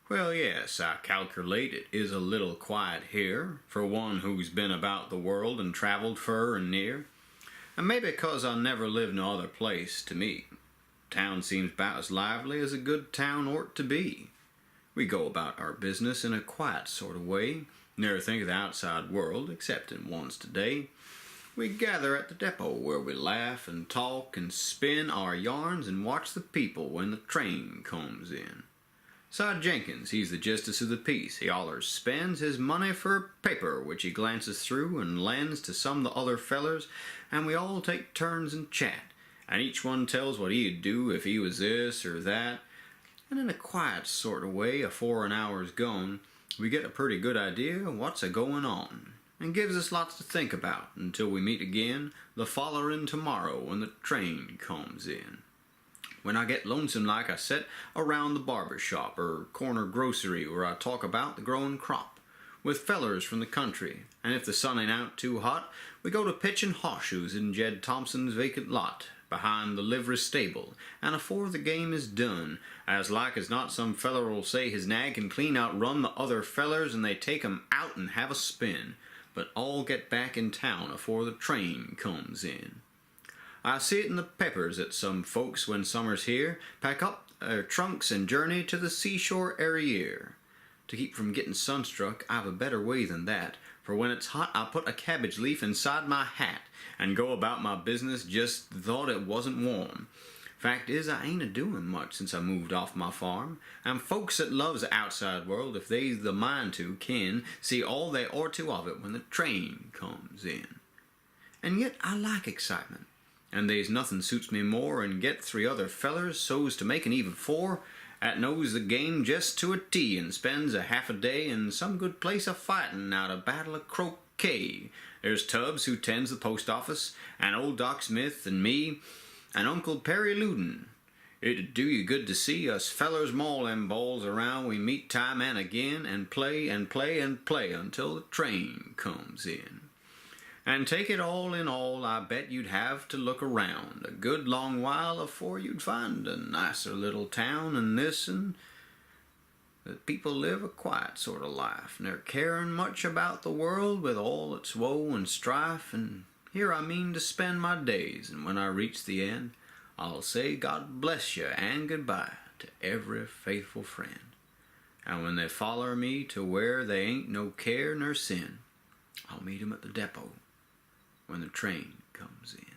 Well, yes, I calculate it is a little quiet here, for one who's been about the world and travelled fur and near. And maybe 'cause I never lived no other place to me. Town seems 'bout as lively as a good town ort to be. We go about our business in a quiet sort of way, never think of the outside world, exceptin' once today. We gather at the depot where we laugh and talk and spin our yarns and watch the people when the train comes in. Si Jenkins, he's the justice of the peace. He allers spends his money for paper, which he glances through and lends to some of the other fellers, and we all take turns and chat, and each one tells what he'd do if he was this or that, and in a quiet sort of way, afore an hour's gone, we get a pretty good idea of what's a-going on, and gives us lots to think about until we meet again the follerin' tomorrow when the train comes in. When I get lonesome like, I set around the barber shop or corner grocery where I talk about the growing crop with fellers from the country, and if the sun ain't out too hot, we go to pitchin' horseshoes in Jed Thompson's vacant lot behind the livery stable, and afore the game is done, as like as not some feller'll say his nag can clean outrun the other fellers, and they take 'em out and have a spin, but all get back in town afore the train comes in. I see it in the papers that some folks, when summer's here, pack up their trunks and journey to the seashore every year. To keep from getting sunstruck, I've a better way than that, for when it's hot I put a cabbage leaf inside my hat and go about my business just thought it wasn't warm. Fact is, I ain't a-doing much since I moved off my farm, and folks that loves the outside world, if they's the mind to, can see all they ought to of it when the train comes in. And yet I like excitement. And they's nothing suits me more and get three other fellers so's to make an even four 'at knows the game jest to a T and spends a half a day in some good place a-fightin' out a battle of croquet. There's Tubbs who tends the post office, and old Doc Smith and me, and Uncle Perry Loudon. It'd do you good to see us fellers maul them balls around we meet time and again and play and play and play until the train comes in. And take it all in all, I bet you'd have to look around a good long while afore you'd find a nicer little town than this, and that people live a quiet sort of life, ne'er caring much about the world with all its woe and strife. And here I mean to spend my days, and when I reach the end, I'll say God bless you and goodbye to every faithful friend. And when they foller me to where they ain't no care nor sin, I'll meet 'em at the depot when the train comes in.